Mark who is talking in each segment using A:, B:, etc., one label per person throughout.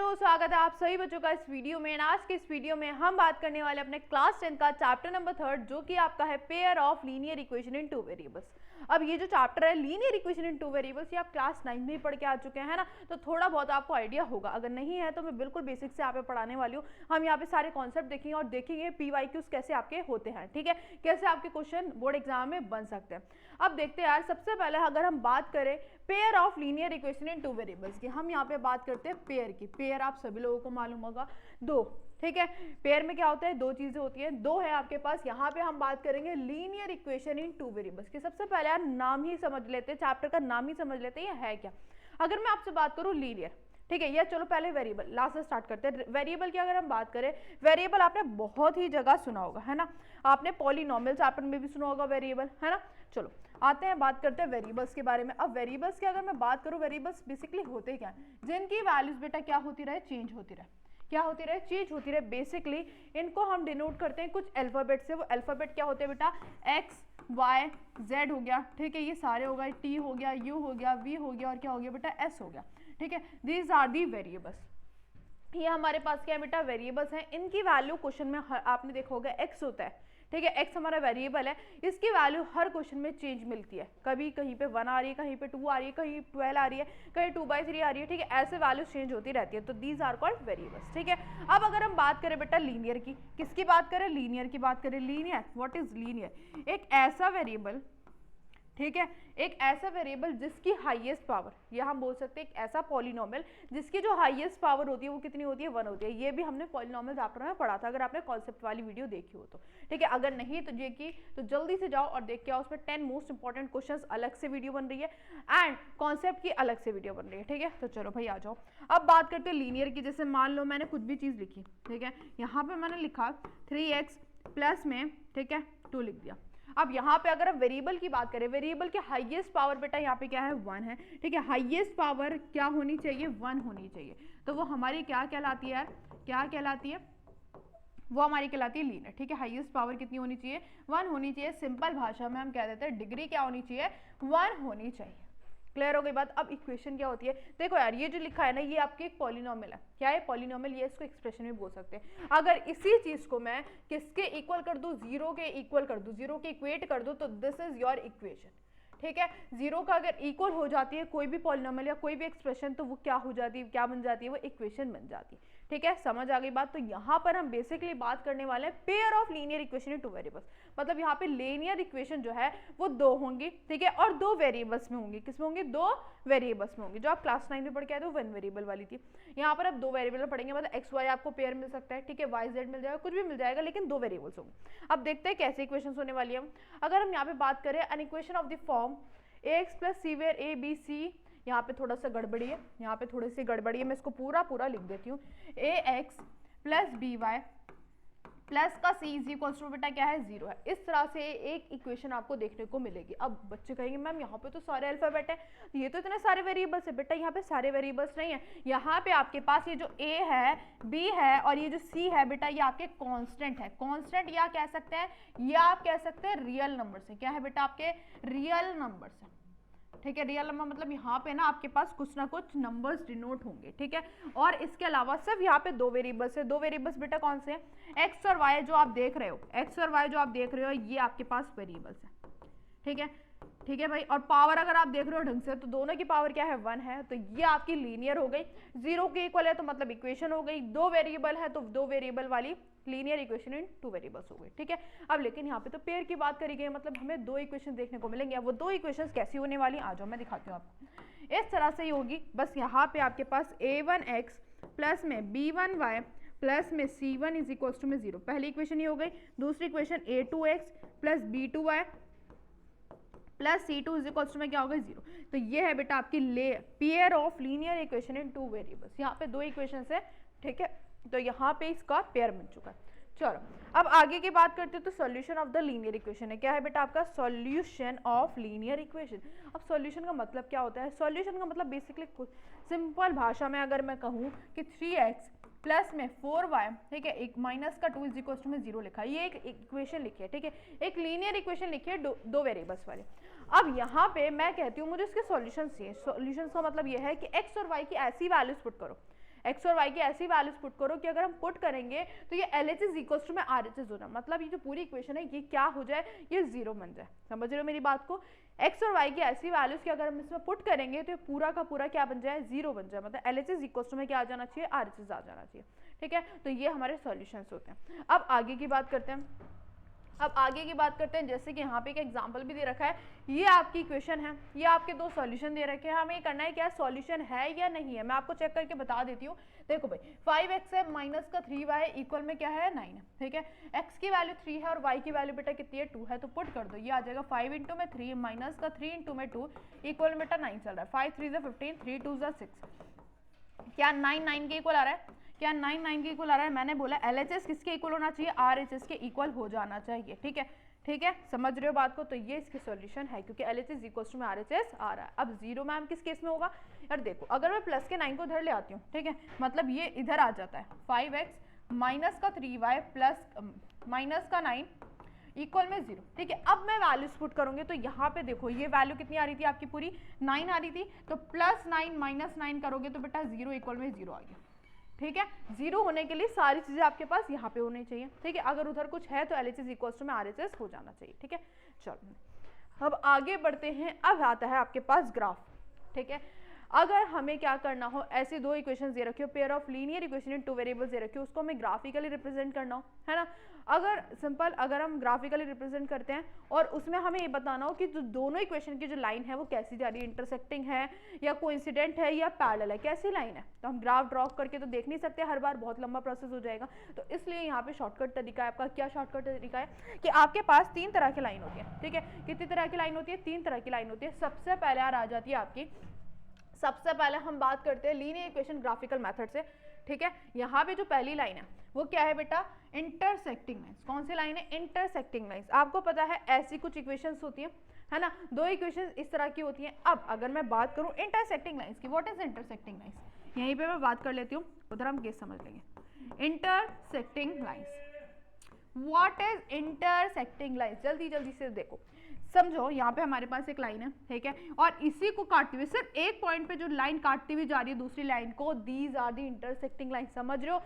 A: दोस्तों, स्वागत है आप सभी बच्चों का इस वीडियो में। आज के इस वीडियो में हम बात करने वाले अपने क्लास 10 का चैप्टर नंबर 3 जो कि आपका है pair of linear equation in two variables. अब ये जो चैप्टर है linear equation in two variables, ये आप क्लास 9 में ही पढ़ के आ चुके हैं ना, तो थोड़ा बहुत आपको आइडिया होगा। अगर नहीं है तो मैं बिल्कुल बेसिक से यहाँ पे पढ़ाने वाली हूँ। हम यहाँ पे सारे कॉन्सेप्ट देखेंगे और देखेंगे PYQs कैसे आपके होते हैं, ठीक है, कैसे आपके क्वेश्चन बोर्ड एग्जाम में बन सकते हैं। अब देखते हैं यार, सबसे पहले अगर हम बात करें pair of linear equation in two variables की, हम यहाँ पे बात करते हैं पेयर की। पेयर आप सभी लोगों को मालूम होगा, दो, ठीक है। पेयर में क्या होता है, दो चीजें होती हैं, दो है आपके पास। यहाँ पे हम बात करेंगे linear equation in two variables की। सबसे पहले यार नाम ही समझ लेते हैं, चैप्टर का नाम ही समझ लेते हैं, ये है क्या। अगर मैं आपसे बात करूँ लीनियर, ठीक है, या चलो पहले वेरिएबल, लास्ट से स्टार्ट करते हैं। वेरिएबल की अगर हम बात करें, वेरिएबल आपने बहुत ही जगह सुना होगा, है ना। आपने पॉलिनोमियल चैप्टर में भी सुना होगा वेरिएबल, है ना। चलो आते हैं, बात करते हैं वेरिएबल्स के बारे में। अब वेरिएबल्स की अगर मैं बात करूं, वेरिएबल्स बेसिकली होते क्या हैं, जिनकी वैल्यूज बेटा क्या होती रहे, चेंज होती रहे। क्या होती रहे, चेंज होती रहे। बेसिकली इनको हम डिनोट करते हैं कुछ अल्फाबेट से। वो अल्फाबेट क्या होते हैं बेटा, एक्स वाई जेड हो गया, ठीक है, ये सारे हो गए, टी हो गया, यू हो गया, वी हो गया, और क्या हो गया बेटा, एस हो गया, ठीक है। These are the variables. ये हमारे पास क्या है बेटा, वेरिएबल्स हैं। इनकी वैल्यू क्वेश्चन में आपने देखा होगा एक्स होता है, ठीक है, एक्स हमारा वेरिएबल है। इसकी वैल्यू हर क्वेश्चन में चेंज मिलती है, कभी कहीं पे 1 आ रही है, कहीं पे 2 आ रही है, कहीं 12 आ रही है, कहीं 2/3 आ रही है, ठीक है। ऐसे वैल्यू चेंज होती रहती है, तो दीज आर कॉल्ड वेरिएबल्स, ठीक है। अब अगर हम बात करें बेटा लीनियर की, किसकी बात करें, लीनियर की बात करें। लीनियर, व्हाट इज लीनियर, एक ऐसा वेरिएबल, ठीक है, एक ऐसा वेरिएबल जिसकी हाईएस्ट पावर, या हम बोल सकते हैं एक ऐसा पॉलिनोमियल जिसकी जो हाईएस्ट पावर होती है वो कितनी होती है, 1 होती है। ये भी हमने पॉलिनोमियल चैप्टर में पढ़ा था, अगर आपने कॉन्सेप्ट वाली वीडियो देखी हो तो, ठीक है। अगर नहीं तो ये की तो जल्दी से जाओ और देख के आओ, उसमें 10 मोस्ट इंपॉर्टेंट क्वेश्चंस अलग से वीडियो बन रही है एंड कॉन्सेप्ट की अलग से वीडियो बन रही है, ठीक है। तो चलो भाई आ जाओ, अब बात करते हैं लीनियर की। जैसे मान लो मैंने कुछ भी चीज लिखी, ठीक है, यहाँ पे मैंने लिखा 3x प्लस में, ठीक है, 2 लिख दिया। अब यहाँ पे अगर हम वेरिएबल की बात करें, वेरिएबल की हाईएस्ट पावर बेटा यहाँ पे क्या है, 1 है, ठीक है। हाईएस्ट पावर क्या होनी चाहिए, 1 होनी चाहिए। तो वो हमारी क्या कहलाती है यार, क्या कहलाती है, वो हमारी कहलाती है लीनियर, ठीक है। हाईएस्ट पावर कितनी होनी चाहिए, 1 होनी चाहिए। सिंपल भाषा में हम कह देते हैं डिग्री क्या होनी चाहिए, 1 होनी चाहिए। क्लियर हो गई बात। अब इक्वेशन क्या होती है, देखो यार, ये जो लिखा है ना, ये आपकी एक पॉलिनोमियल है। क्या है, पॉलिनोमियल, ये इसको एक्सप्रेशन में बोल सकते हैं। अगर इसी चीज को मैं किसके इक्वल कर दूं, 0 के इक्वल कर दूं, 0 के इक्वेट कर दूं, तो दिस इज योर इक्वेशन, ठीक है। 0 का अगर इक्वल हो जाती है कोई भी पॉलिनोमियल या कोई भी एक्सप्रेशन, तो वो क्या हो जाती है, क्या बन जाती है, वो इक्वेशन बन जाती है, ठीक है। समझ आ गई बात। तो यहाँ पर हम बेसिकली बात करने वाले हैं pair of linear equation in two variables. मतलब यहाँ पे लीनियर इक्वेशन जो है वो 2 होंगी, ठीक है, और 2 वेरिएबल्स में होंगी। किसमें होंगी, 2 वेरिएबल्स में होंगी। जो आप क्लास 9 में पढ़ के आए थे वो 1 वेरिएबल वाली थी। यहाँ पर अब 2 वेरिएबल पढ़ेंगे, मतलब एक्स वाई आपको पेयर मिल सकता है, ठीक है, वाई जेड मिल जाएगा, कुछ भी मिल जाएगा, लेकिन 2 वेरिएबल्स होंगे। अब देखते हैं कैसे इक्वेशन होने वाली है। अगर हम यहाँ पे बात करें an equation of the form ax plus c where a b c, यहाँ पे थोड़ा सा गड़बड़ी है, यहाँ पे थोड़ी सी गड़बड़ी है, मैं इसको पूरा लिख देती हूँ। ax plus B Y plus का सी इज इक्वल टू बेटा क्या है, 0 है। इस तरह से एक इक्वेशन आपको देखने को मिलेगी। अब बच्चे कहेंगे मैम यहाँ पे तो सारे अल्फाबेट है, ये तो इतने सारे वेरिएबल्स है। बेटा यहाँ पे सारे वेरिएबल्स नहीं है, यहाँ पे आपके पास ये जो a है, b है और ये जो c है बेटा, ये आपके कांस्टेंट है। कांस्टेंट या कह सकते हैं, या आप कह सकते हैं रियल नंबर से। क्या है बेटा, आपके रियल नंबर से, ठीक है। रियल नंबर मतलब यहाँ पे ना आपके पास कुछ ना कुछ नंबर्स डिनोट होंगे, ठीक है। और इसके अलावा सिर्फ यहाँ पे 2 वेरिएबल्स है। 2 वेरिएबल्स बेटा कौन से हैं, एक्स और वाई जो आप देख रहे हो, एक्स और वाई जो आप देख रहे हो, ये आपके पास वेरिएबल्स है, ठीक है, ठीक है भाई। और पावर अगर आप देख रहे हो ढंग से, तो दोनों की पावर क्या है, 1 है, तो ये आपकी लीनियर हो गई। 0 के इक्वल है तो मतलब इक्वेशन हो गई। 2 वेरिएबल है तो 2 वेरिएबल वाली लीनियर इक्वेशन इन 2 वेरिएबल्स हो गई, ठीक है। अब लेकिन यहाँ पे तो पेयर की बात करी गई, मतलब हमें 2 इक्वेशन देखने को मिलेंगे। अब वो 2 इक्वेशन कैसी होने वाली, आ जाओ मैं दिखाती हूँ आपको। इस तरह से ही होगी, बस यहाँ पे आपके पास a1x प्लस में b1y प्लस में c1 इज इक्वल टू में 0, पहली इक्वेशन ये हो गई। दूसरी equation a2x plus b2y plus c2 is equal to में क्या होगा, 0। तो ये है बेटा आपकी pair of linear equation in 2 variables. यहाँ पे 2 इक्वेशन है, ठीक है, तो यहाँ पे इसका पेयर बन चुका है। चलो अब आगे की बात करते हैं, तो solution of the linear equation है। क्या है बेटा आपका, सॉल्यूशन ऑफ लीनियर इक्वेशन। अब सॉल्यूशन का मतलब क्या होता है, सॉल्यूशन का मतलब बेसिकली सिंपल भाषा में अगर मैं कहूँ कि 3x प्लस में 4y, ठीक है, एक माइनस का 2 इज इक्वल टू में 0 लिखा है, ये एक इक्वेशन लिखी है, ठीक है, एक लीनियर इक्वेशन लिखी है 2 वेरिएबल्स वाले। अब यहाँ पे मैं कहती हूँ मुझे इसके सॉल्यूशन चाहिए। सॉल्यूशन का मतलब ये है कि x और y की ऐसी वैल्यूज पुट करो, एक्स और वाई की ऐसी वैल्यूज पुट करो कि अगर हम पुट करेंगे तो ये LHS इक्वल्स टू में RHS होना, मतलब ये जो पूरी इक्वेशन है ये क्या हो जाए, ये जीरो बन जाए। समझ रहे हो मेरी बात को? एक्स और वाई की ऐसी वैल्यूज की अगर हम इसमें पुट करेंगे तो ये पूरा का पूरा क्या बन जाए, जीरो बन जाए, मतलब LHS इक्वल्स टू में क्या आ जाना चाहिए, RHS आ जाना चाहिए। ठीक है, तो ये हमारे सॉल्यूशंस होते हैं। अब आगे की बात करते हैं। अब आगे की बात करते हैं, जैसे कि यहाँ पे एक एग्जांपल भी दे रखा है, ये आपकी इक्वेशन है, ये आपके दो सॉल्यूशन दे रखे हैं, हमें ये करना है क्या सॉल्यूशन है या नहीं है। मैं आपको चेक करके बता देती हूँ। देखो भाई 5x है माइनस का 3y इक्वल में क्या है 9 है। ठीक है, x की वैल्यू 3 है और y की वैल्यू बेटा कितनी है 2 है, तो पुट कर दो, ये आ जाएगा 5 इंटू में 3 माइनस का 3 इंटू में 2 इक्वल में बेटा 9 चल रहा है। 5 3 15 3 2 6, क्या 9 9 के इक्वल आ रहा है, क्या 9 9 के इक्वल आ रहा है। मैंने बोला LHS किसके इक्वल होना चाहिए, RHS के इक्वल हो जाना चाहिए। ठीक है, ठीक है, समझ रहे हो बात को? तो ये इसके सॉल्यूशन है, क्योंकि LHS इक्वल्स टू में RHS आ रहा है। अब जीरो मैम किस केस में होगा यार, देखो अगर मैं प्लस के 9 को इधर ले आती हूँ, ठीक है, मतलब ये इधर आ जाता है 5x माइनस का 3y प्लस माइनस का 9 इक्वल में 0। ठीक है, अब मैं वैल्यूज पुट करूंगी तो यहाँ पे देखो ये वैल्यू कितनी आ रही थी आपकी, पूरी 9 आ रही थी, तो प्लस 9 माइनस 9 करोगे तो बेटा 0 इक्वल में 0 आ गया। ठीक है, 0 होने के लिए सारी चीजें आपके पास यहाँ पे होनी चाहिए। ठीक है, अगर उधर कुछ है तो LHS इक्वल्स टू में RHS हो जाना चाहिए। ठीक है, चलो अब आगे बढ़ते हैं। अब आता है आपके पास ग्राफ। ठीक है, अगर हमें क्या करना हो, ऐसे दो इक्वेशंस दे रखी हो, pair of linear equation in two variables दे रखी हो, उसको हमें ग्राफिकली रिप्रेजेंट करना हो, है ना। अगर सिंपल अगर हम ग्राफिकली रिप्रेजेंट करते हैं और उसमें हमें ये बताना हो कि जो दोनों इक्वेशन की जो लाइन है वो कैसी जा रही है, इंटरसेक्टिंग है या कोइंसिडेंट है या पैरेलल है, कैसी लाइन है, तो हम ग्राफ ड्रॉ करके तो देख नहीं सकते हर बार, बहुत लंबा प्रोसेस हो जाएगा। तो इसलिए यहाँ पे शॉर्टकट तरीका है आपका। क्या शॉर्टकट तरीका है कि आपके पास 3 तरह की लाइन होती है। ठीक है, कितनी तरह की लाइन होती है, 3 तरह की लाइन होती है। सबसे पहले आ जाती है आपकी, सबसे पहले हम बात करते हैं लीनियर इक्वेशन ग्राफिकल मेथड से। ठीक है, यहाँ पे जो पहली लाइन है वो क्या है बेटा, इंटरसेक्टिंग लाइंस। कौन सी लाइन है, इंटरसेक्टिंग लाइंस। आपको पता है ऐसी कुछ इक्वेशंस होती है ना, दो इक्वेशंस इस तरह की होती हैं। अब अगर मैं बात करूं इंटरसेक्टिंग लाइंस की, व्हाट इज इंटरसेक्टिंग लाइंस, यहीं पे मैं बात कर लेती हूँ, उधर हम केस समझ लेंगे। Intersecting lines, what is intersecting lines, जल्दी जल्दी से देखो समझो। यहाँ पे हमारे पास एक लाइन है, ठीक है, और इसी को काटते हुए सिर्फ एक पॉइंट पे जो लाइन काटती हुई जा रही है दूसरी लाइन को, these are the intersecting line. समझ रहे हो,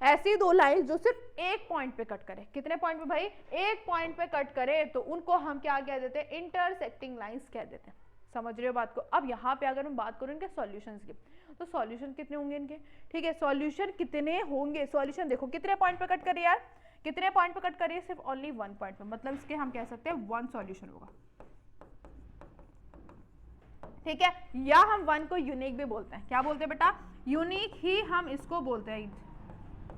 A: ऐसी दो लाइन जो सिर्फ एक पॉइंट पे कट करे। कितने पॉइंट पे भाई, एक पॉइंट पे कट करे, तो उनको हम क्या कह देते हैं, इंटरसेक्टिंग लाइंस कह देते हैं। समझ रहे हो बात को? अब यहाँ पे अगर हम बात करूँ इनके सॉल्यूशंस की, तो सॉल्यूशन कितने होंगे इनके, ठीक है, सॉल्यूशन कितने होंगे, सॉल्यूशन देखो कितने पॉइंट पे कट करे यार, कितने पॉइंट पे कट करिए, सिर्फ ओनली 1 पॉइंट पे, मतलब इसके हम कह सकते हैं 1 सॉल्यूशन होगा। ठीक है, या हम 1 को यूनिक भी बोलते हैं। क्या बोलते हैं बेटा, यूनिक ही हम इसको बोलते हैं।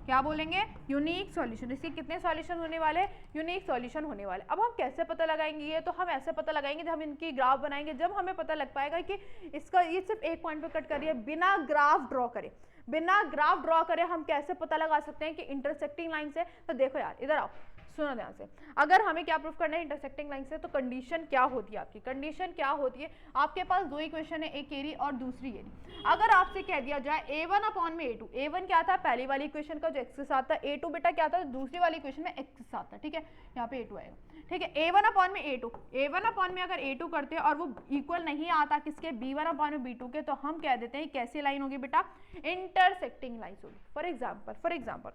A: क्या बोलेंगे, यूनिक सॉल्यूशन। इसके कितने सॉल्यूशन होने वाले, यूनिक सॉल्यूशन होने वाले। अब हम कैसे पता लगाएंगे ये, तो हम ऐसे पता लगाएंगे जब हम इनकी ग्राफ बनाएंगे, जब हमें पता लग पाएगा कि इसका ये सिर्फ एक पॉइंट पे कट करिए, बिना ग्राफ ड्रॉ करे। बिना ग्राफ ड्रॉ करे हम कैसे पता लगा सकते हैं कि इंटरसेक्टिंग लाइन से। तो देखो यार इधर आओ, सुनो ध्यान से, अगर हमें क्या प्रूफ करना है इंटरसेक्टिंग लाइन से, तो कंडीशन क्या होती है आपकी, कंडीशन क्या होती है, आपके पास दो इक्वेशन है, एक एरी और दूसरी एरी। अगर आपसे कह दिया जाए a1 अपॉन में a2, a1 क्या था पहली वाली इक्वेशन का जो x के साथ था, a2 बेटा क्या था दूसरी वाली इक्वेशन में x के साथ था। ठीक है, यहाँ पे a2 आएगा। ठीक है, a1 अपॉन में a2, a1 अपॉन में अगर a2 करते हैं और वो इक्वल नहीं आता किसके, b1 अपॉन में b2 के, तो हम कह देते हैं कैसी लाइन होगी बेटा, इंटरसेक्टिंग लाइन होगी। फॉर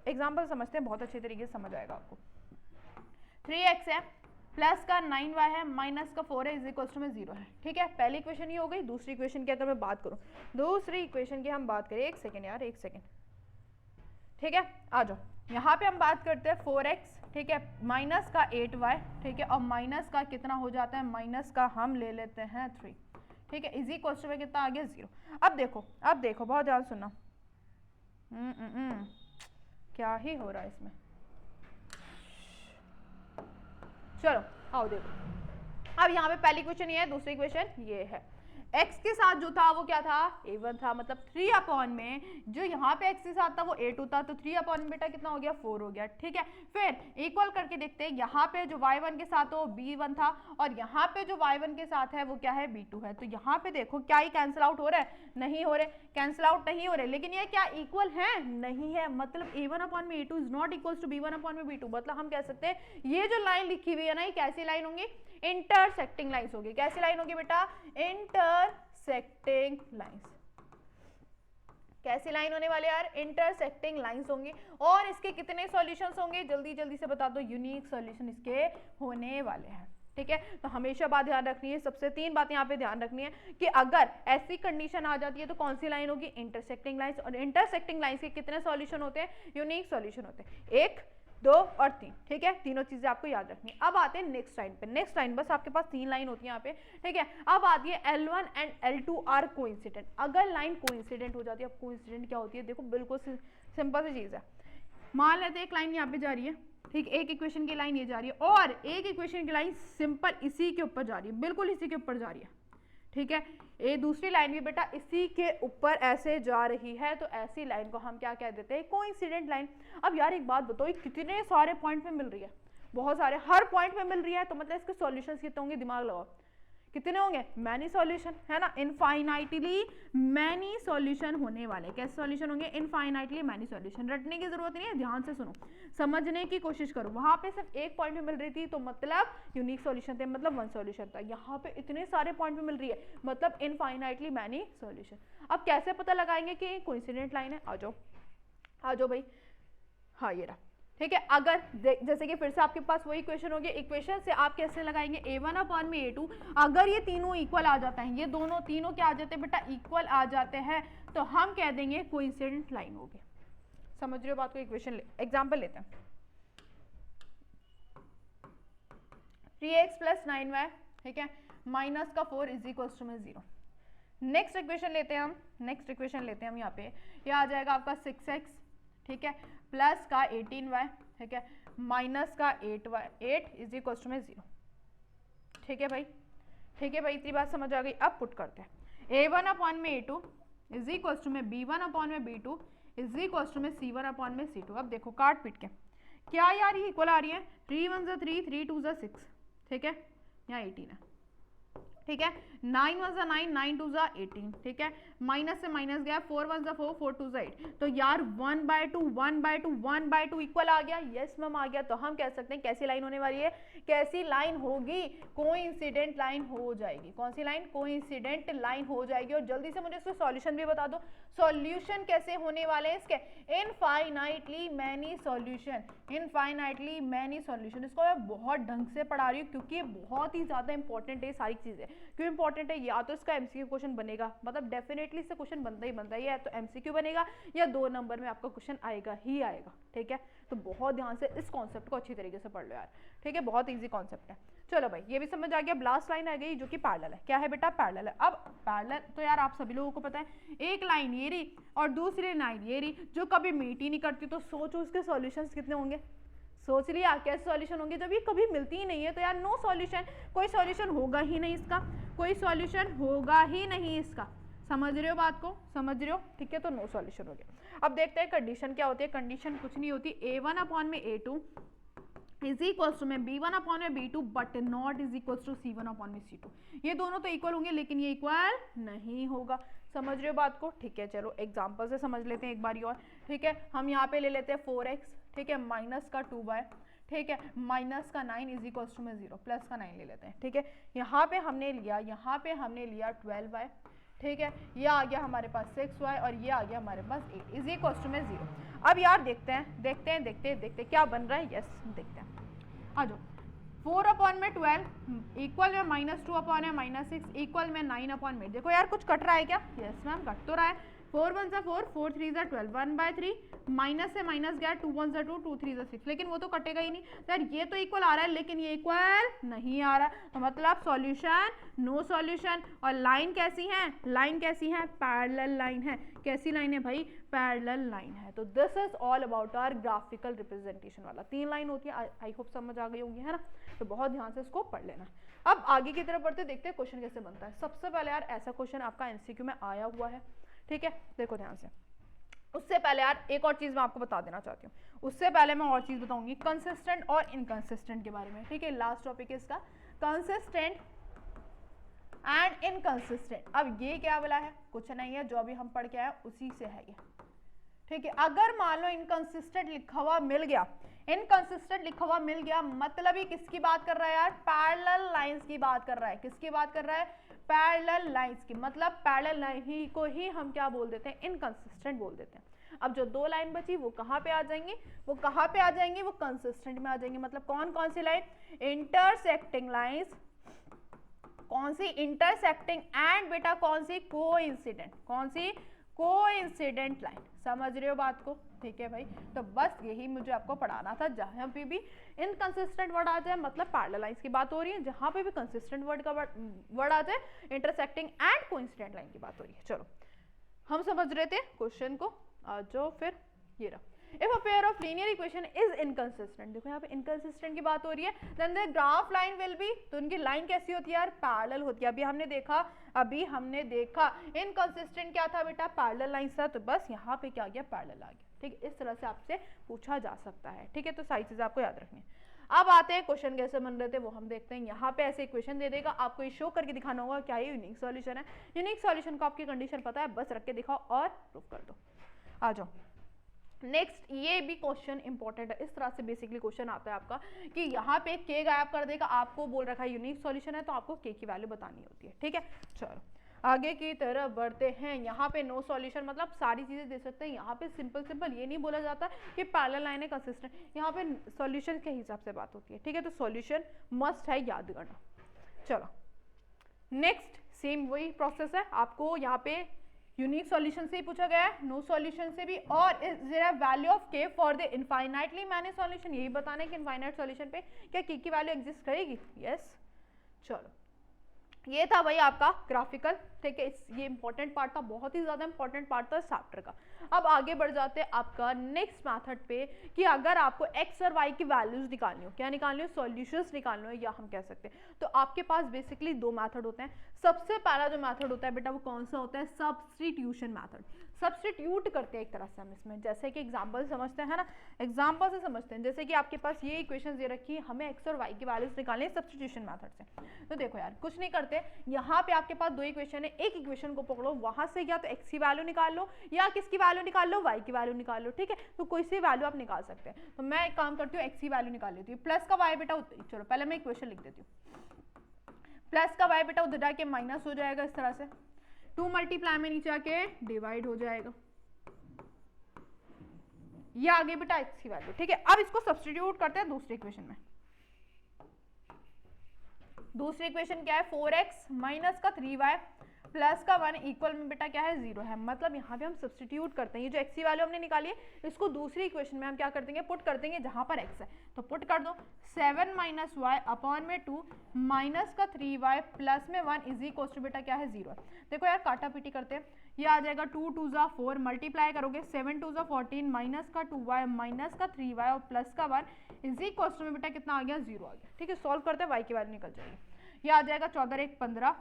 A: एग्जाम्पल समझते हैं, बहुत अच्छे तरीके से समझ आएगा आपको। 3x है प्लस का 9y है माइनस का 4 है इज इक्वल टू में 0 है। ठीक है, पहली इक्वेशन ये हो गई। दूसरी इक्वेशन की अगर मैं बात करूं, दूसरी इक्वेशन की हम बात करें, एक सेकेंड यार, एक सेकेंड। ठीक है, आ जाओ, यहाँ पे हम बात करते हैं 4x, ठीक है, माइनस का 8y, ठीक है, और माइनस का कितना हो जाता है, माइनस का हम ले लेते हैं 3। ठीक है, इज इक्वल टू में कितना आ गया 0। अब देखो बहुत ध्यान सुनना, क्या ही हो रहा है इसमें, चलो आओ देखो। अब यहाँ पे पहली क्वेश्चन ये है, दूसरी क्वेश्चन ये है। x के साथ जो था वो क्या था, a1 था, मतलब 3 अपॉन में जो यहाँ पे x के साथ था वो a2 था, तो 3 अपॉन में बेटा कितना हो गया, 4 हो गया। ठीक है, फिर इक्वल करके देखते हैं, यहाँ पे जो y1 के साथ वो b1 था और यहाँ पे जो y1 के साथ है वो क्या है, b2 है। तो यहाँ पे देखो क्या ही कैंसिल आउट हो रहा है, नहीं हो रहे, कैंसिल आउट नहीं हो रहे, लेकिन ये क्या इक्वल है, नहीं है, मतलब a1 अपॉन में a2 is not equal to b1 upon में b2। मतलब हम कह सकते हैं ये जो लाइन लिखी हुई है ना, ये कैसी लाइन होंगी, इंटरसेक्टिंग लाइंस होगी। कैसी लाइन होगी बेटा, इंटरसेक्टिंग लाइंस। कैसी लाइन होने वाले यार, इंटरसेक्टिंग लाइंस होंगी। और इसके कितने सॉल्यूशंस होंगे, जल्दी जल्दी से बता दो, यूनिक सॉल्यूशन इसके होने वाले हैं। ठीक है, तो हमेशा बात ध्यान रखनी है, सबसे 3 बातें यहाँ पे ध्यान रखनी है कि अगर ऐसी कंडीशन आ जाती है तो कौन सी लाइन होगी, इंटरसेक्टिंग लाइंस। और इंटरसेक्टिंग लाइंस के कितने सॉल्यूशन होते हैं, यूनिक सॉल्यूशन होते हैं, 1, 2 और 3। ठीक है, तीनों चीजें आपको याद रखनी है। अब आते हैं नेक्स्ट लाइन पे। नेक्स्ट लाइन बस आपके पास 3 लाइन होती है यहाँ पे। ठीक है, अब आती है L1 and L2 are coincident. अगर लाइन कोइंसिडेंट हो जाती है, अब कोइंसिडेंट क्या होती है, देखो बिल्कुल सिंपल सी चीज है। मान लेते हैं एक लाइन यहाँ पे जा रही है, ठीक, एक इक्वेशन की लाइन ये जा रही है और एक इक्वेशन की लाइन सिंपल इसी के ऊपर जा रही है, बिल्कुल इसी के ऊपर जा रही है। ठीक है, ये दूसरी लाइन भी बेटा इसी के ऊपर ऐसे जा रही है, तो ऐसी लाइन को हम क्या कह देते हैं, कोइंसिडेंट लाइन। अब यार एक बात बताओ, कितने सारे पॉइंट पे मिल रही है, बहुत सारे, हर पॉइंट पे मिल रही है, तो मतलब इसके सॉल्यूशंस कितने होंगे, दिमाग लगाओ, कितने होंगे, मैनी सॉल्यूशन, है ना, इनफाइनाइटली मैनी सॉल्यूशन होने वाले। कैसे सॉल्यूशन होंगे, इनफाइनाइटली मैनी सॉल्यूशन। रटने की जरूरत नहीं है, ध्यान से सुनो, समझने की कोशिश करो। वहां पे सिर्फ एक पॉइंट पे मिल रही थी तो मतलब यूनिक सॉल्यूशन थे, मतलब 1 सॉल्यूशन था। यहाँ पे इतने सारे पॉइंट पे मिल रही है, मतलब इनफाइनाइटली मैनी सॉल्यूशन। अब कैसे पता लगाएंगे कि कोइंसिडेंट लाइन है, आ जाओ आ जाओ भाई, हाँ ये रहा। ठीक है, अगर जैसे कि फिर से आपके पास वही इक्वेशन होगी, इक्वेशन से आप कैसे लगाएंगे, a1/a2। अगर ये तीनों इक्वल आ जाता है, ये दोनों तीनों क्या आ जाते हैं बेटा, इक्वल आ जाते हैं, तो हम कह देंगे कोइंसिडेंट लाइन होगी। समझ रहे हो बात को, इक्वेशन एग्जांपल लेते हैं, 3x + 9y, ठीक है, माइनस का 4 इज इक्वल टू में 0। नेक्स्ट इक्वेशन लेते हैं हम, नेक्स्ट इक्वेशन लेते हैं हम, यहाँ पे ये आ जाएगा आपका 6x, ठीक है, प्लस का 18y, ठीक है, माइनस का 8y, 8 इज इक्वल टू में 0। ठीक है भाई, ठीक है भाई, इतनी बात समझ आ गई। अब पुट करते हैं, a1/a2 इज इक्वल टू में b1/b2 इज इक्वल टू में c1/c2। अब देखो काट पीट के क्या यार, ये इक्वल आ रही है, 3 1 = 3, 3 2 = 6, ठीक है, यहाँ 18 है, ठीक है, 9 1 = 9, 9 2 = 18, ठीक है, माइनस से माइनस गया, 4 1 = 4, 4 2 = 8। तो यार 1/2 1/2 1/2 इक्वल आ गया, यस मैम आ गया। तो हम कह सकते हैं कैसी लाइन होने वाली है, कैसी लाइन होगी, कोइंसिडेंट लाइन हो जाएगी। कौन सी लाइन, कोइंसिडेंट लाइन हो जाएगी। और जल्दी से मुझे इसको सॉल्यूशन भी बता दो, सॉल्यूशन कैसे होने वाले हैं इसके, infinitely many solution, infinitely many solution. इसको मैं बहुत ढंग से पढ़ा रही हूँ क्योंकि ये बहुत ही ज्यादा इंपॉर्टेंट है, सारी चीजें। क्यों इंपॉर्टेंट है, या तो इसका एमसीक्यू क्वेश्चन बनेगा, मतलब डेफिनेटली इससे क्वेश्चन बनता ही बनता है, या तो एमसीक्यू बनेगा या 2 नंबर में आपका क्वेश्चन आएगा ही आएगा। ठीक है, तो बहुत ध्यान से इस कॉन्सेप्ट को अच्छी तरीके से पढ़ लो यार। ठीक है, बहुत इजी कॉन्सेप्ट है। चलो भाई, ये भी समझ आ गया। लास्ट लाइन आ गई जो कि पैरेलल है। क्या है बेटा, पैरेलल है। अब पैरेलल तो यार आप सभी लोगों को पता है, एक लाइन ये रही और दूसरी लाइन ये रही जो कभी मीट ही नहीं करती। तो सोचो उसके सॉल्यूशंस कितने होंगे, सोच लिया कैसे सॉल्यूशन होंगे, जब ये कभी मिलती ही नहीं है तो यार नो सॉल्यूशन, कोई सॉल्यूशन होगा ही नहीं इसका, कोई सॉल्यूशन होगा ही नहीं इसका। समझ रहे हो बात को, समझ रहे हो, ठीक है, तो नो सॉल्यूशन हो गया। अब देखते हैं कंडीशन क्या होती है। कंडीशन कुछ नहीं होती, a1/a2 इज इक्वल टू में b1/b2 but not is equal to c1/c2। ये दोनों तो इक्वल होंगे लेकिन ये इक्वल नहीं होगा। समझ रहे हो बात को, ठीक है। चलो एग्जांपल से समझ लेते हैं एक बारी और। ठीक है, हम यहाँ पे ले लेते हैं 4x, ठीक है, माइनस का 2y, ठीक है, माइनस का 9 इज इक्वल टू में 0, प्लस का 9 ले लेते हैं। ठीक है, यहाँ पे हमने लिया 12y, ठीक है, ये आ गया हमारे पास 6y और ये आ गया हमारे पास 8 इज इक्वल टू में 0। अब यार देखते हैं क्या बन रहा है। यस देखते हैं, आ जाओ। 4/12 इक्वल में -2/6 इक्वल में 9/8। देखो यार कुछ कट रहा है क्या, यस मैम कट तो रहा है। 4 1 = 4, 4 3 = 12, 1/3 माइनस से माइनस गया, 2 1 = 2, 2 3 = 6, लेकिन वो तो कटेगा ही नहीं। तो यार ये तो इक्वल आ रहा है लेकिन ये इक्वल नहीं आ रहा, तो मतलब सॉल्यूशन नो सॉल्यूशन। और लाइन कैसी है, लाइन कैसी है, पैरेलल लाइन है। कैसी लाइन है भाई, पैरेलल लाइन है। तो this is all about our graphical representation वाला। 3 लाइन होती है, आई होप समझ आ गई होंगी, है ना। तो बहुत ध्यान से इसको पढ़ लेना। अब आगे की तरफ बढ़ते देखते हैं क्वेश्चन कैसे बनता है। सबसे पहले यार ऐसा क्वेश्चन आपका एमसीक्यू में आया हुआ है, ठीक है, देखो ध्यान से। उससे पहले यार एक और चीज मैं आपको बता देना चाहती हूँ, उससे पहले मैं और चीज बताऊंगी कंसिस्टेंट और इनकंसिस्टेंट के बारे में। ठीक है, लास्ट टॉपिक है इसका, कंसिस्टेंट एंड इनकंसिस्टेंट। अब ये क्या बोला है, कुछ नहीं है, जो अभी हम पढ़ के आए उसी से है ये। ठीक है, अगर मान लो इनकंसिस्टेंट लिखा हुआ मिल गया, इनकंसिस्टेंट लिखा हुआ मिल गया, मतलब ये किसकी बात कर रहा है यार, पैरेलल लाइंस की बात कर रहा है। किसकी बात कर रहा है, पैरेलल लाइंस की, मतलब पैरेलल लाइन ही को ही हम क्या बोल देते हैं, इनकंसिस्टेंट बोल देते हैं। अब जो दो लाइन बची वो कहाँ पे आ जाएंगी, वो कहाँ पे आ जाएंगी, वो कंसिस्टेंट में आ जाएंगी। मतलब कौन कौन सी लाइन, इंटरसेक्टिंग लाइंस, कौन सी इंटरसेक्टिंग, एंड बेटा कौन सी कोइंसिडेंट, कौन सी कोइंसिडेंट लाइन। समझ रहे हो बात को, ठीक है भाई। तो बस यही मुझे आपको पढ़ाना था, जहाँ पे भी इनकंसिस्टेंट वर्ड आ जाए मतलब पैरेलल लाइंस की बात हो रही है, जहाँ पे भी कंसिस्टेंट वर्ड का वर्ड आ जाए इंटरसेक्टिंग एंड कोइंसिडेंट लाइन की बात हो रही है। चलो हम समझ रहे थे क्वेश्चन को, आ जाओ फिर। ये रहा, if a pair of linear equation is inconsistent, देखो यहाँ पे inconsistent की बात हो रही है, then the graph line will be, तो उनकी लाइन कैसी होती है यार, पैरेलल होती है। अभी हमने देखा inconsistent क्या था बेटा, पैरेलल लाइन था, तो बस यहाँ पे क्या आ गया, पैरेलल आ गया। ठीक है, इस तरह से आपसे पूछा जा सकता है। ठीक है, तो सारी चीजें आपको याद रखनी है। अब आते हैं क्वेश्चन कैसे बन रहे थे वो हम देखते हैं। यहाँ पे ऐसे इक्वेशन दे देगा, आपको ये शो करके दिखाना होगा क्या ये यूनिक सॉल्यूशन है। यूनिक सॉल्यूशन को आपकी कंडीशन पता है, बस रख के दिखाओ और प्रूफ कर दो। आ जाओ नेक्स्ट, ये भी क्वेश्चन इंपॉर्टेंट है। इस तरह से बेसिकली क्वेश्चन आता है आपका कि यहाँ पे के गायब कर देगा, आपको बोल रखा है यूनिक सॉल्यूशन है, तो आपको के की वैल्यू बतानी होती है। ठीक है, चलो आगे की तरफ बढ़ते हैं। यहाँ पे नो सॉल्यूशन मतलब सारी चीजें दे सकते हैं। यहाँ पे सिंपल ये नहीं बोला जाता कि पैरेलल लाइन है कंसिस्टेंट, यहाँ पे सॉल्यूशन के हिसाब से बात होती है। ठीक है, तो सॉल्यूशन मस्ट है, याद करना। चलो नेक्स्ट, सेम वही प्रोसेस है, आपको यहाँ पे यूनिक सॉल्यूशन से ही पूछा गया है, नो सॉल्यूशन से भी, और is there a value of k for the infinitely many solution, यही बताना है कि इनफाइनाइट सॉल्यूशन पे क्या के की वैल्यू एग्जिस्ट करेगी। यस, चलो ये था भाई आपका ग्राफिकल। ठीक है, ये इंपॉर्टेंट पार्ट था, बहुत ही ज्यादा इंपॉर्टेंट पार्ट था इस चैप्टर का। अब आगे बढ़ जाते हैं आपका नेक्स्ट मेथड पे कि अगर आपको एक्स और वाई की वैल्यूज निकालनी हो, क्या निकालनी हो, सॉल्यूशंस निकालनी हो, या हम कह सकते हैं तो आपके पास बेसिकली दो मेथड होते हैं। सबसे पहला जो मेथड होता है बेटा वो कौन सा होता है, सब्स्टिट्यूशन मेथड। सब्स्टिट्यूट करते हैं एक तरह से हम इसमें, जैसे कि एग्जाम्पल समझते हैं ना, एग्जाम्पल से समझते हैं। जैसे कि आपके पास ये इक्वेशन दे रखी है, हमें एक्स और वाई की वैल्यूज निकालनी है सब्स्टिट्यूशन मेथड से। तो देखो यार कुछ नहीं करते, यहाँ पे आपके पास दो इक्वेशन है, एक इक्वेशन को पकड़ो, वहां से या तो एक्स की वैल्यू निकाल लो या किसकी वैल्यू निकाल लो, वाई की वैल्यू निकाल लो। ठीक है, तो कोई सी वैल्यू आप निकाल सकते हैं। तो मैं एक काम करती हूँ, एक्स की वैल्यू निकाल लेती हूँ, प्लस का वाई बेटा, चलो पहले मैं इक्वेशन लिख देती हूँ। प्लस का वाई बेटा उधर जाके माइनस हो जाएगा इस तरह से, 2 मल्टीप्लाई में नीचे आके डिवाइड हो जाएगा, ये आगे बेटा एक्स की वैल्यू। ठीक है, अब इसको सब्स्टिट्यूट करते हैं दूसरे इक्वेशन में। दूसरी इक्वेशन क्या है, 4x माइनस का 3y प्लस का 1 इक्वल में बेटा क्या है, 0 है। मतलब यहाँ पे हम सब्स्टिट्यूट करते हैं, ये जो x की वैल्यू हमने निकाली है इसको दूसरी इक्वेशन में हम क्या कर देंगे, पुट कर देंगे जहां पर x है। तो पुट कर दो 7 माइनस वाई अपॉन में 2 माइनस का 3y प्लस में 1 इज इक्वल टू बेटा क्या है, 0 है। देखो यार काटा पीटी करते हैं, ये आ जाएगा 2 2 जा 4 मल्टीप्लाई करोगे 7 2 जा 14 माइनस का 2y माइनस का 3y और प्लस का 1 इज इक्वल टू में बेटा कितना आ गया, 0 आ गया। ठीक है, सॉल्व करते हैं, y की वैल्यू निकल जाएगी, ये आ जाएगा 14 1 15।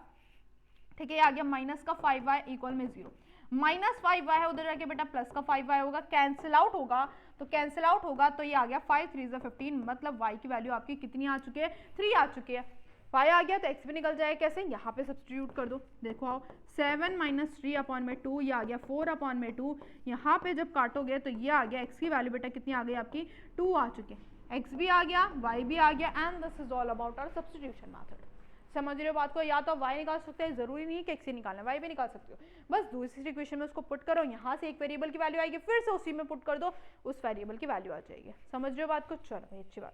A: ठीक है, ये आ गया माइनस का 5y इक्वल में 0, माइनस 5y है उधर जाके बेटा प्लस का 5y होगा, कैंसिल आउट होगा, तो कैंसिल आउट होगा तो ये आ गया 5 3 15, मतलब y की वैल्यू आपकी कितनी आ चुकी है, 3 आ चुकी है। y आ गया तो x भी निकल जाएगा, कैसे, यहाँ पे सब्स्टिट्यूट कर दो। देखो आओ 7 माइनस 3 अपॉन में 2, ये आ गया 4 अपॉन में 2, यहाँ पे जब काटोगे तो ये आ गया x की वैल्यू बेटा कितनी आ गई आपकी, 2 आ चुकी है, x भी आ गया y भी आ गया, and this is all about our substitution method. समझ रहे हो बात को, या तो y निकाल सकते हैं, जरूरी नहीं कि x ही निकालना, y भी निकाल सकते हो। बस दूसरी इक्वेशन में उसको पुट करो, यहाँ से एक वेरिएबल की वैल्यू आएगी, फिर से उसी में पुट कर दो, उस वेरिएबल की वैल्यू आ जाएगी। समझ रहे हो बात को, चलो भाई अच्छी बात।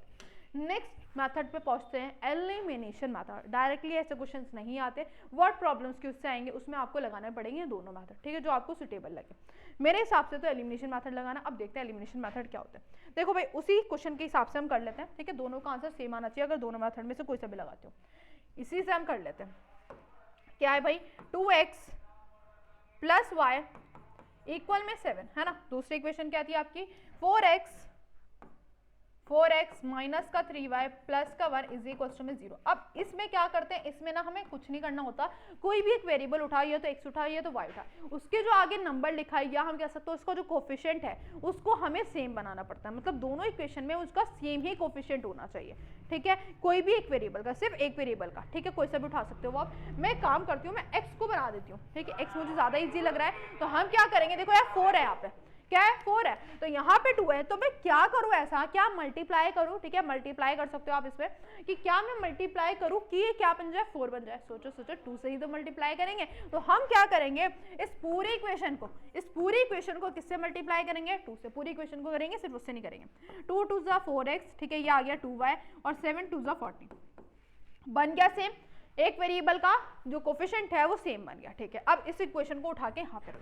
A: नेक्स्ट मेथड पे पहुंचते हैं, एलिमिनेशन मेथड। डायरेक्टली ऐसे क्वेश्चंस नहीं आते, वर्ड प्रॉब्लम्स के उससे आएंगे, उसमें आपको लगाने पड़ेंगे दोनों मेथड। ठीक है, जो आपको सुटेबल लगे। मेरे हिसाब से तो एलिमिनेशन मेथड लगाना। अब देखते हैं एलिमिनेशन मेथड क्या होता है। देखो भाई उसी क्वेश्चन के हिसाब से हम कर लेते हैं। ठीक है, दोनों का आंसर सेम आना चाहिए, अगर दोनों मेथड में से कोई सा भी लगाते हो, इसी से हम कर लेते हैं। क्या है भाई, 2x प्लस वाई इक्वल में 7 है ना। दूसरी इक्वेशन क्या थी आपकी, 4x माइनस का 3y प्लस का 1 इज इक्वल टू में 0। अब इसमें क्या करते हैं, इसमें ना हमें कुछ नहीं करना होता, कोई भी एक वेरिएबल उठाओ, या तो x उठाओ या तो y उठाओ, उसके जो आगे नंबर लिखा है या हम कह सकते हो उसका जो कोफिशिएंट है उसको हमें सेम बनाना पड़ता है। मतलब दोनों इक्वेशन में उसका सेम ही कोफिशिएंट होना चाहिए। ठीक है, कोई भी एक वेरिएबल का, सिर्फ एक वेरिएबल का। ठीक है, कोई सा भी उठा सकते हो आप। मैं काम करती हूँ, मैं x को बना देती हूँ। ठीक है, x मुझे ज्यादा ईजी लग रहा है, तो हम क्या करेंगे, देखो यार 4 है यहाँ पे, क्या है 4 है, तो यहाँ पे 2 है, तो मैं क्या करूँ ऐसा, क्या मल्टीप्लाई करूँ, ठीक है मल्टीप्लाई कर सकते हो आप इसमें कि क्या मैं मल्टीप्लाई करूँ कि ये क्या बन जाए 4 बन जाए। सोचो सोचो 2 से ही तो मल्टीप्लाई करेंगे, तो हम क्या करेंगे इस पूरी इक्वेशन को किससे मल्टीप्लाई करेंगे 2 से, पूरी इक्वेशन को करेंगे, सिर्फ उससे नहीं करेंगे। 2 2 जा 4x, ठीक है ये आ गया 2y और 7 2 जा 40 बन गया सेम, एक वेरिएबल का जो कोफिशिएंट है वो सेम बन गया, ठीक है। अब इस इक्वेशन को उठा के यहाँ पे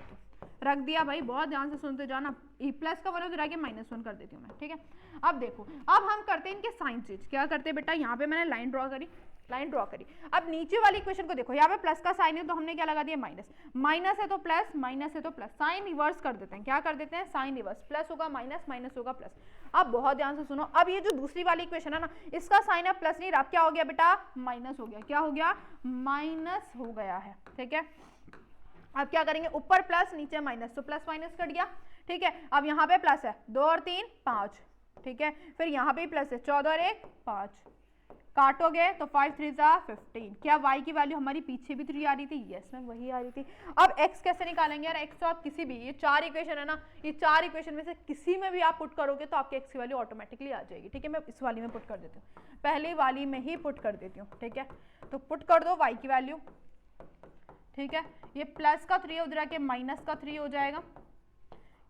A: रख दिया भाई, बहुत ध्यान से सुनते जाना, ई प्लस का वन उधर के -1 कर देती हूँ मैं, ठीक है। अब देखो अब हम करते हैं इनके साइन चेंज, क्या करते हैं बेटा, यहाँ पे मैंने लाइन ड्रॉ करी, अब नीचे वाली इक्वेशन को देखो, यहाँ पे प्लस का साइन है तो हमने क्या लगा दिया माइनस, माइनस है तो प्लस, माइनस है तो प्लस, साइन रिवर्स कर देते हैं, क्या कर देते हैं साइन रिवर्स, प्लस होगा माइनस, माइनस होगा प्लस। अब बहुत ध्यान से सुनो, अब ये जो दूसरी वाली इक्वेशन है ना, इसका साइन है प्लस नहीं रहा, क्या हो गया बेटा माइनस हो गया, क्या हो गया माइनस हो गया है, ठीक है। अब क्या करेंगे ऊपर प्लस नीचे माइनस, तो प्लस माइनस कट गया, ठीक है। अब यहाँ पे प्लस है 2 और 3 5, ठीक है, फिर यहाँ पे प्लस है 14 और 1 5, काटोगे तो 5 3 जा 15, क्या y की वैल्यू हमारी पीछे भी 3 आ रही थी, यस मैम वही आ रही थी। अब x कैसे निकालेंगे यार, x तो आप किसी भी, ये 4 इक्वेशन है ना, ये 4 इक्वेशन में से किसी में भी आप पुट करोगे तो आपके x की वैल्यू ऑटोमेटिकली आ जाएगी, ठीक है। मैं इस वाली में पुट कर देती हूँ, पहली वाली में ही पुट कर देती हूँ, ठीक है। तो पुट कर दो y की वैल्यू, ठीक है, ये प्लस का 3 उधर के माइनस का 3 हो जाएगा,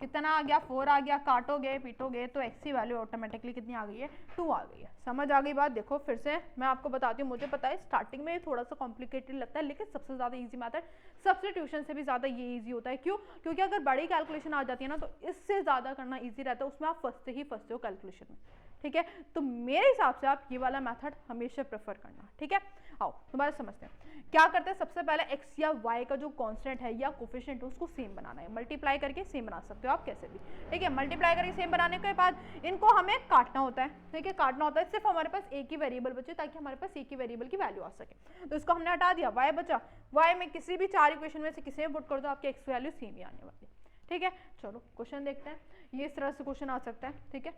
A: कितना आ गया 4 आ गया, काटोगे पीटोगे तो x की वैल्यू ऑटोमेटिकली कितनी आ गई है 2 आ गई है। समझ आ गई बात। देखो फिर से मैं आपको बताती हूँ, मुझे पता है स्टार्टिंग में थोड़ा सा कॉम्प्लिकेटेड लगता है, लेकिन सबसे ज़्यादा इजी मेथड सब्स्टिट्यूशन से भी ज़्यादा ये इजी होता है। क्यों? क्योंकि अगर बड़ी कैलकुलेशन आ जाती है ना तो इससे ज़्यादा करना ईजी रहता है, उसमें आप फंसते हो कैलकुलेशन में, ठीक है। तो मेरे हिसाब से आप ये वाला मेथड हमेशा प्रेफर करना, ठीक है। आओ दोबारा समझते हैं क्या करते हैं। सबसे पहले x या y का जो कांस्टेंट है या कोफिशिएंट है उसको सेम बनाना है, मल्टीप्लाई करके सेम बना सकते हो आप कैसे भी, ठीक है। मल्टीप्लाई करके सेम बनाने के बाद इनको हमें काटना होता है, ठीक है, काटना होता है, सिर्फ हमारे पास एक ही वेरिएबल बचे ताकि हमारे पास एक ही वेरिएबल की वैल्यू आ सके। तो इसको हमने हटा दिया, y बचा, y में किसी भी 4 इक्वेशन में से किसी में पुट कर दो, आपकी x वैल्यू सेम ही आने वाली है, ठीक है। चलो क्वेश्चन देखते हैं, ये इस तरह से क्वेश्चन आ सकता है, ठीक है,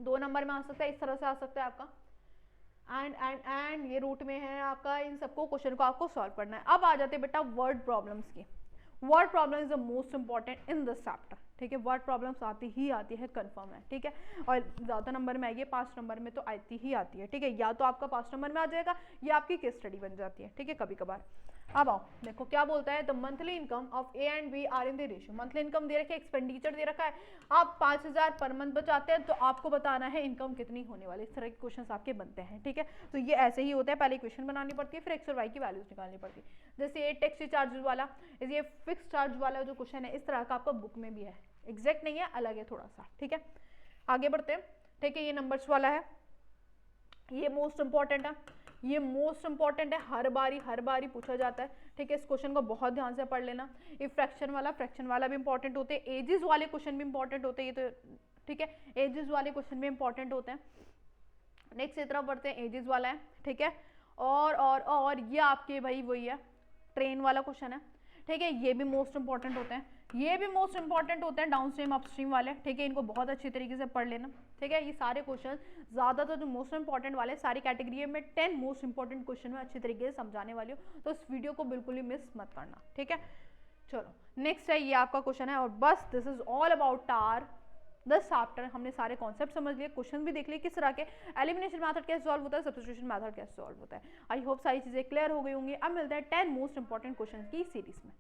A: 2 नंबर में आ सकता है, इस तरह से आ सकता है आपका, एंड ये रूट में है आपका, इन सबको क्वेश्चन को आपको सॉल्व करना है। अब आ जाते हैं बेटा वर्ड प्रॉब्लम्स की। Word problem is the most important in this chapter, ठीक है। वर्ड प्रॉब्लम्स आती है कंफर्म है, ठीक है, और ज़्यादा नंबर में आएगी, 5 नंबर में तो आती ही आती है, ठीक है। या तो आपका 5 नंबर में आ जाएगा या आपकी केस स्टडी बन जाती है, ठीक है, कभी कभार। अब आओ देखो क्या बोलता है, the monthly income of A and B are in the ratio. Monthly income दे रखा है, एक्सपेंडिचर दे रखा है, आप 5000 पर मंथ बचाते हैं तो आपको बताना है इनकम कितनी होने वाली। इस तरह के क्वेश्चन आपके बनते हैं, ठीक है। तो ये ऐसे ही होता है, पहले इक्वेशन बनानी पड़ती है, फिर एक्स और वाई की वैल्यूज निकालनी पड़ती है। जैसे ये टैक्सी चार्जेस वाला, ये फिक्स चार्ज वाला जो क्वेश्चन है, इस तरह का आपका बुक में भी है, एग्जैक्ट नहीं है, अलग है थोड़ा सा, ठीक है। आगे बढ़ते हैं, ठीक है, ये नंबर्स वाला है, ये मोस्ट इंपॉर्टेंट है, ये मोस्ट इंपॉर्टेंट है, हर बारी पूछा जाता है, ठीक है। इस क्वेश्चन को बहुत ध्यान से पढ़ लेना। ये फ्रैक्शन वाला भी इंपॉर्टेंट होते हैं, एजेस वाले क्वेश्चन भी इंपॉर्टेंट होते हैं, ये तो ठीक है, एजेस वाले क्वेश्चन भी इंपॉर्टेंट होते हैं। नेक्स्ट इस तरह पढ़ते हैं, एजेस वाला है, ठीक है, और ये आपके भाई वही है, ट्रेन वाला क्वेश्चन है, ठीक है, ये भी मोस्ट इंपॉर्टेंट होते हैं, ये भी मोस्ट इंपॉर्टेंट होते हैं, डाउन स्ट्रीम अपस्ट्रीम वाले, ठीक है। इनको बहुत अच्छी तरीके से पढ़ लेना, ठीक है। ये सारे क्वेश्चन ज़्यादातर जो मोस्ट इंपॉर्टेंट वाले सारी कैटेगरी में 10 मोस्ट इंपॉर्टेंट क्वेश्चन में अच्छी तरीके से समझाने वाली हो, तो इस वीडियो को बिल्कुल ही मिस मत करना, ठीक है। चलो नेक्स्ट है, ये आपका क्वेश्चन है, और बस this is all about our this chapter. हमने सारे कॉन्सेप्ट समझ लिए, क्वेश्चन भी देख लिए किस तरह के, एलिमिनेशन मेथड कैसे सॉल्व होता है, सब्स्टिट्यूशन मेथड कैसे सॉल्व होता है। आई होप सारी चीज़ें क्लियर हो गई होंगी। अब मिलते हैं 10 मोस्ट इंपॉर्टेंट क्वेश्चन की सीरीज में।